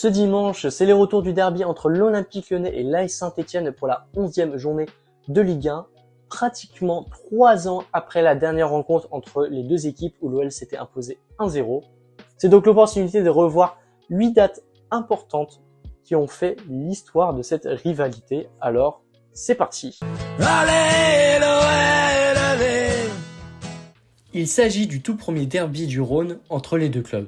Ce dimanche, c'est les retours du derby entre l'Olympique Lyonnais et l'AS Saint-Etienne pour la 11e journée de Ligue 1, pratiquement 3 ans après la dernière rencontre entre les deux équipes où l'OL s'était imposé 1-0. C'est donc l'opportunité de revoir 8 dates importantes qui ont fait l'histoire de cette rivalité. Alors, c'est parti. Allez, l'OL, allez. Il s'agit du tout premier derby du Rhône entre les deux clubs.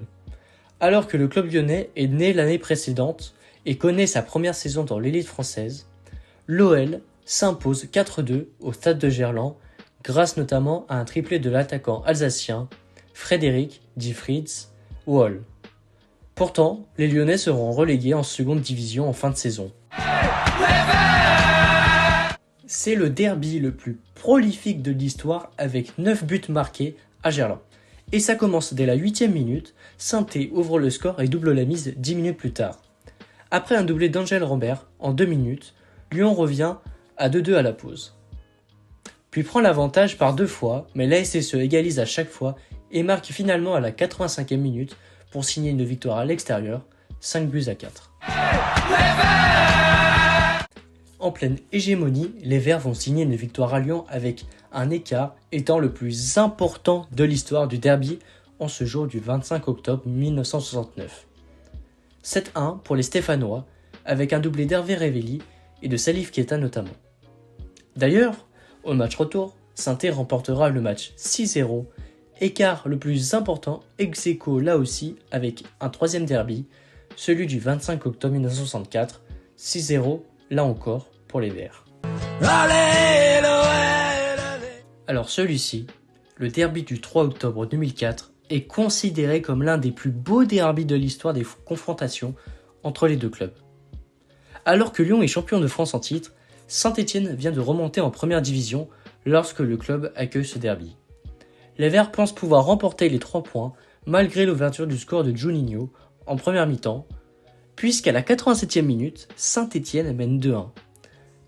Alors que le club lyonnais est né l'année précédente et connaît sa première saison dans l'élite française, l'OL s'impose 4-2 au stade de Gerland grâce notamment à un triplé de l'attaquant alsacien Frédéric dit Fritz Wöhl. Pourtant, les Lyonnais seront relégués en seconde division en fin de saison. C'est le derby le plus prolifique de l'histoire avec 9 buts marqués à Gerland. Et ça commence dès la 8e minute, Saint-Étienne ouvre le score et double la mise 10 minutes plus tard. Après un doublé d'Angel Rambert en 2 minutes, Lyon revient à 2-2 à la pause. Puis prend l'avantage par 2 fois, mais l'ASSE égalise à chaque fois et marque finalement à la 85e minute pour signer une victoire à l'extérieur, 5-4. En pleine hégémonie, les Verts vont signer une victoire à Lyon avec un écart étant le plus important de l'histoire du derby en ce jour du 25 octobre 1969. 7-1 pour les Stéphanois, avec un doublé d'Hervé Révelli et de Salif Keita notamment. D'ailleurs, au match retour, Saint-Étienne remportera le match 6-0, écart le plus important ex aequo là aussi avec un troisième derby, celui du 25 octobre 1964, 6-0 là encore pour les Verts. Allez, alors celui-ci, le derby du 3 octobre 2004, est considéré comme l'un des plus beaux derbys de l'histoire des confrontations entre les deux clubs. Alors que Lyon est champion de France en titre, Saint-Etienne vient de remonter en première division lorsque le club accueille ce derby. Les Verts pensent pouvoir remporter les 3 points malgré l'ouverture du score de Juninho en première mi-temps, puisqu'à la 87e minute, Saint-Etienne mène 2-1.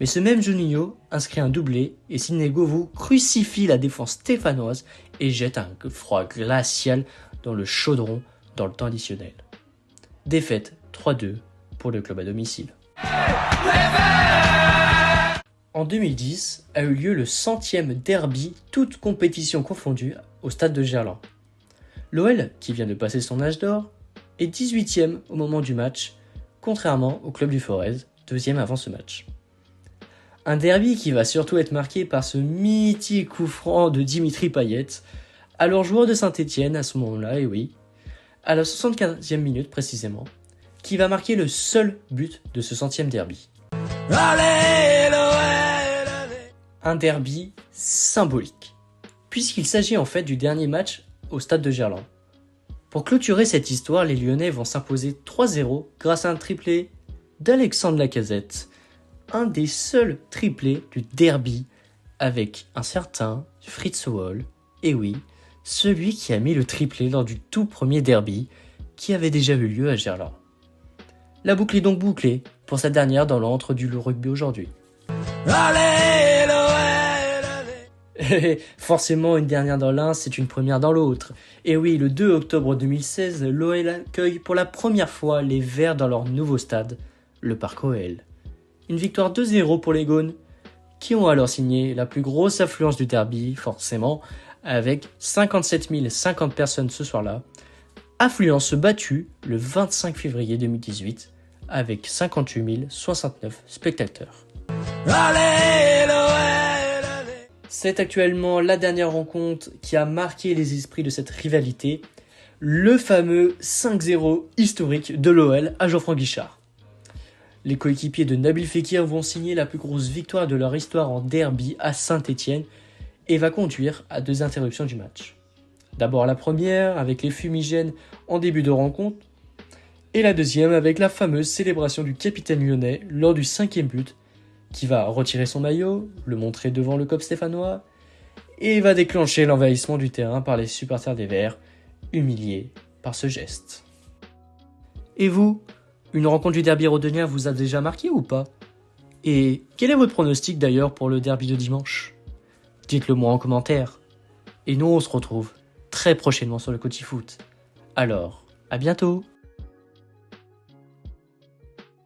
Mais ce même Juninho inscrit un doublé et Sidney Govou crucifie la défense stéphanoise et jette un froid glacial dans le chaudron dans le temps additionnel. Défaite 3-2 pour le club à domicile. En 2010 a eu lieu le 100e derby, toutes compétitions confondues, au stade de Gerland. L'OL, qui vient de passer son âge d'or, est 18e au moment du match, contrairement au club du Forez, 2e avant ce match. Un derby qui va surtout être marqué par ce mythique coup franc de Dimitri Payet, alors joueur de Saint-Etienne à ce moment-là, et oui, à la 75e minute précisément, qui va marquer le seul but de ce 100e derby. Allez, l'OL, allez. Un derby symbolique, puisqu'il s'agit en fait du dernier match au stade de Gerland. Pour clôturer cette histoire, les Lyonnais vont s'imposer 3-0 grâce à un triplé d'Alexandre Lacazette, un des seuls triplés du derby avec un certain Fritz Wöhl, et oui, celui qui a mis le triplé lors du tout premier derby qui avait déjà eu lieu à Gerland. La boucle est donc bouclée pour cette dernière dans l'antre du rugby aujourd'hui. Allez, l'OL, allez. Forcément, une dernière dans l'un, c'est une première dans l'autre. Et oui, le 2 octobre 2016, l'OL accueille pour la première fois les Verts dans leur nouveau stade, le Parc OL. Une victoire 2-0 pour les Gaunes, qui ont alors signé la plus grosse affluence du derby, forcément, avec 57 050 personnes ce soir-là. Affluence battue le 25 février 2018, avec 58 069 spectateurs. Allez, l'OL, allez. C'est actuellement la dernière rencontre qui a marqué les esprits de cette rivalité, le fameux 5-0 historique de l'OL à Geoffroy Guichard. Les coéquipiers de Nabil Fekir vont signer la plus grosse victoire de leur histoire en derby à Saint-Etienne et va conduire à 2 interruptions du match. D'abord la première avec les fumigènes en début de rencontre et la deuxième avec la fameuse célébration du capitaine lyonnais lors du 5e but qui va retirer son maillot, le montrer devant le COP stéphanois et va déclencher l'envahissement du terrain par les supporters des Verts, humiliés par ce geste. Et vous ? Une rencontre du derby rhodonien vous a déjà marqué ou pas ? Et quel est votre pronostic d'ailleurs pour le derby de dimanche ? Dites-le moi en commentaire. Et nous on se retrouve très prochainement sur le Coty Foot. Alors, à bientôt!